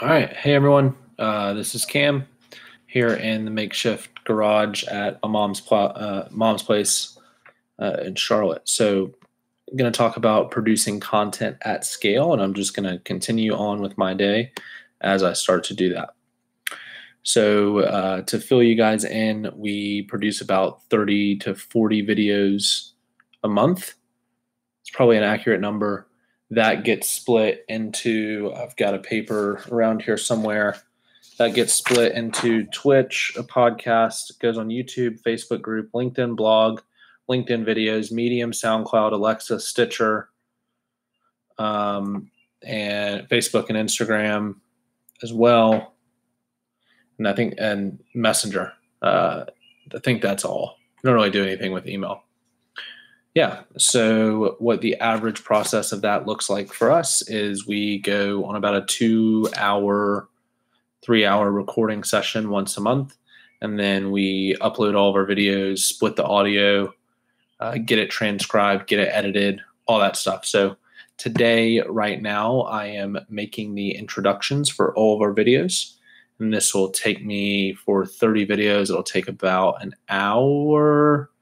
All right. Hey, everyone. This is Cam here in the makeshift garage at my mom's place in Charlotte. So, I'm going to talk about producing content at scale, and I'm just going to continue on with my day as I start to do that. So, to fill you guys in, we produce about 30 to 40 videos a month. It's probably an accurate number. That gets split into, I've got a paper around here somewhere that gets split into Twitch, a podcast, goes on YouTube, Facebook group, LinkedIn blog, LinkedIn videos, Medium, SoundCloud, Alexa, Stitcher, and Facebook and Instagram as well. And and Messenger. I think that's all. I don't really do anything with email. Yeah. So what the average process of that looks like for us is we go on about a 2-hour, 3-hour recording session once a month. And then we upload all of our videos, split the audio, get it transcribed, get it edited, all that stuff. So today, right now, I am making the introductions for all of our videos. And this will take me for 30 videos. It'll take about an hour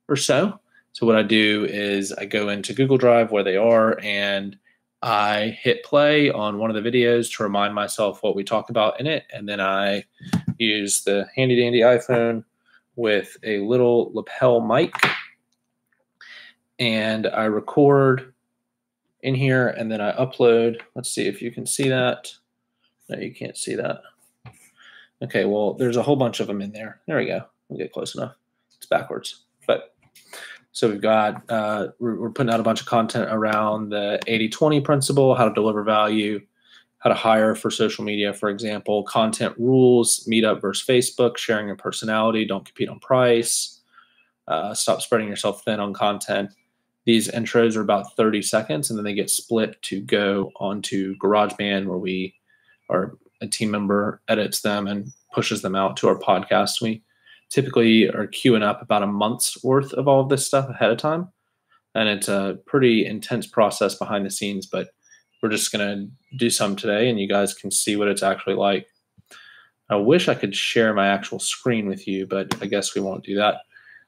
or so. So what I do is I go into Google Drive where they are and I hit play on one of the videos to remind myself what we talked about in it. And then I use the handy dandy iPhone with a little lapel mic and I record in here and then I upload. Let's see if you can see that. No, you can't see that. Okay, well, there's a whole bunch of them in there. There we go. We'll get close enough. It's backwards. So we've got, we're putting out a bunch of content around the 80-20 principle, how to deliver value, how to hire for social media, for example, content rules, meetup versus Facebook, sharing your personality, don't compete on price, stop spreading yourself thin on content. These intros are about 30 seconds, and then they get split to go onto GarageBand where a team member edits them and pushes them out to our podcast. We typically are queuing up about a month's worth of all of this stuff ahead of time. And it's a pretty intense process behind the scenes, but we're just going to do some today and you guys can see what it's actually like. I wish I could share my actual screen with you, but I guess we won't do that.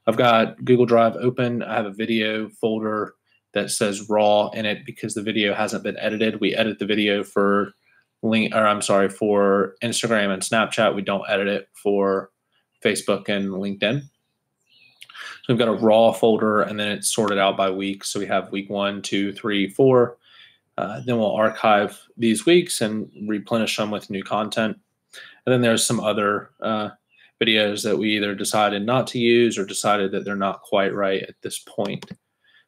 I've got Google Drive open. I have a video folder that says raw in it because the video hasn't been edited. We edit the video for for Instagram and Snapchat. We don't edit it for Facebook and LinkedIn. So we've got a raw folder and then it's sorted out by week. So we have week 1, 2, 3, 4. Then we'll archive these weeks and replenish them with new content. And then there's some other videos that we either decided not to use or decided that they're not quite right at this point.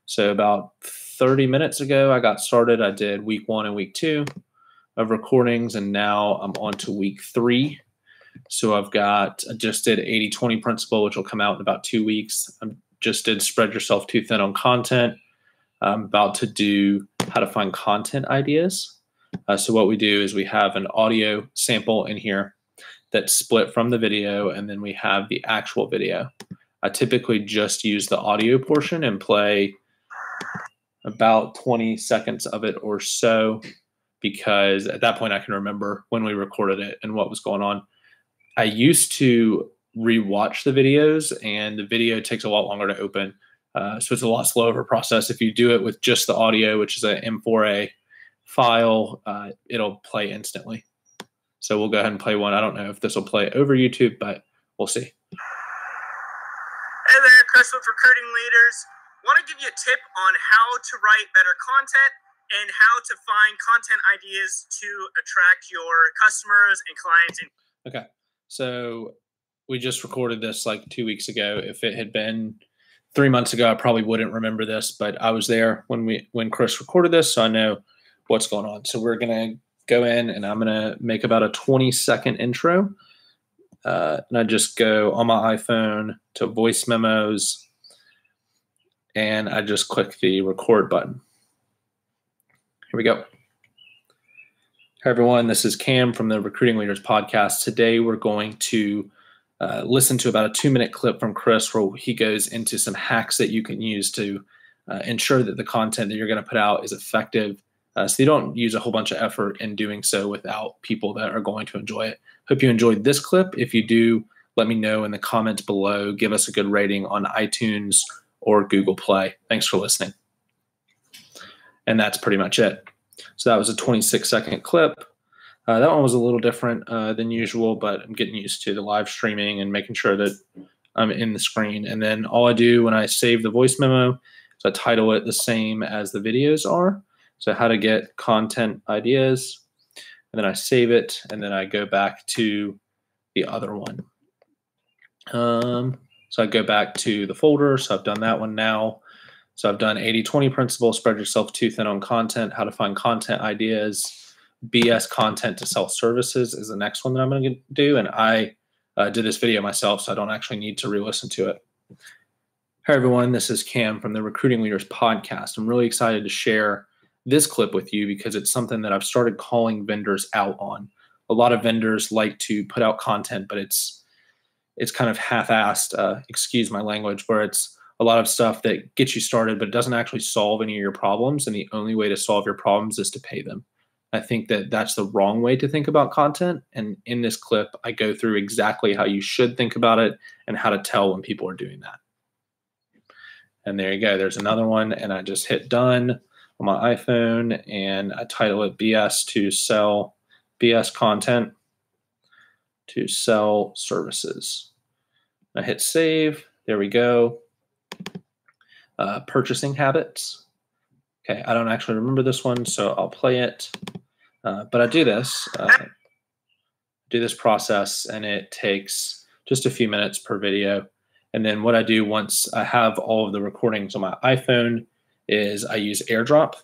So about 30 minutes ago, I got started. I did week 1 and week 2 of recordings, and now I'm on to week 3. So I just did 80-20 principle, which will come out in about 2 weeks. I just did spread yourself too thin on content. I'm about to do how to find content ideas. So what we do is we have an audio sample in here that's split from the video, and then we have the actual video. I typically just use the audio portion and play about 20 seconds of it or so, because at that point I can remember when we recorded it and what was going on. I used to rewatch the videos, and the video takes a lot longer to open. So it's a lot slower of a process. If you do it with just the audio, which is an M4A file, it'll play instantly. So we'll go ahead and play one. I don't know if this will play over YouTube, but we'll see. Hey there, Chris with Recruiting Leaders. Want to give you a tip on how to write better content and how to find content ideas to attract your customers and clients. Okay. So we just recorded this like 2 weeks ago. If it had been 3 months ago, I probably wouldn't remember this, but I was there when Chris recorded this, so I know what's going on. So we're going to go in and I'm going to make about a 20-second intro. And I just go on my iPhone to voice memos and I just click the record button. Here we go. Hi, everyone. This is Cam from the Recruiting Leaders podcast. Today, we're going to listen to about a 2-minute clip from Chris where he goes into some hacks that you can use to ensure that the content that you're going to put out is effective So you don't use a whole bunch of effort in doing so without people that are going to enjoy it. Hope you enjoyed this clip. If you do, let me know in the comments below. Give us a good rating on iTunes or Google Play. Thanks for listening. And that's pretty much it. So that was a 26-second clip. That one was a little different than usual, but I'm getting used to the live streaming and making sure that I'm in the screen. And then all I do when I save the voice memo is I title it the same as the videos are. So how to get content ideas. And then I save it, and then I go back to the other one. So I go back to the folder. So I've done that one now. So I've done 80-20 principle, spread yourself too thin on content, how to find content ideas, BS content to sell services is the next one that I'm going to do. And I did this video myself, so I don't actually need to re-listen to it. Hi, everyone. This is Cam from the Recruiting Leaders Podcast. I'm really excited to share this clip with you because it's something that I've started calling vendors out on. A lot of vendors like to put out content, but it's kind of half-assed, excuse my language, where it's a lot of stuff that gets you started, but it doesn't actually solve any of your problems. And the only way to solve your problems is to pay them. I think that that's the wrong way to think about content. And in this clip, I go through exactly how you should think about it and how to tell when people are doing that. And there you go. There's another one. And I just hit done on my iPhone and I title it BS to sell BS content to sell services. I hit save. There we go. Purchasing habits. Okay, I don't actually remember this one, so I'll play it. But I do this process, and it takes just a few minutes per video. And then what I do once I have all of the recordings on my iPhone is I use AirDrop,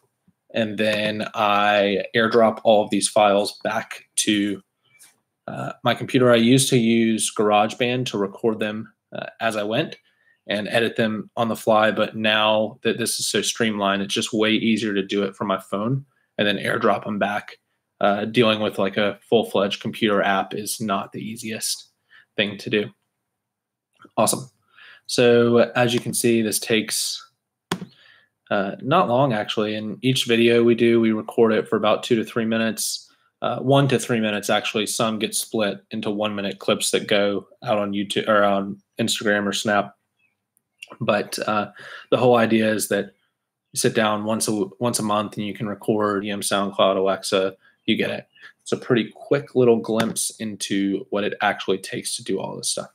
and then I AirDrop all of these files back to my computer. I used to use GarageBand to record them as I went and edit them on the fly. But now that this is so streamlined, it's just way easier to do it from my phone and then AirDrop them back. Dealing with like a full-fledged computer app is not the easiest thing to do. Awesome. So as you can see, this takes not long actually. In each video we record it for about 2 to 3 minutes. 1 to 3 minutes actually. Some get split into 1-minute clips that go out on YouTube or on Instagram or Snap. But the whole idea is that you sit down once a month and you can record SoundCloud, Alexa, you get it. It's a pretty quick little glimpse into what it actually takes to do all this stuff.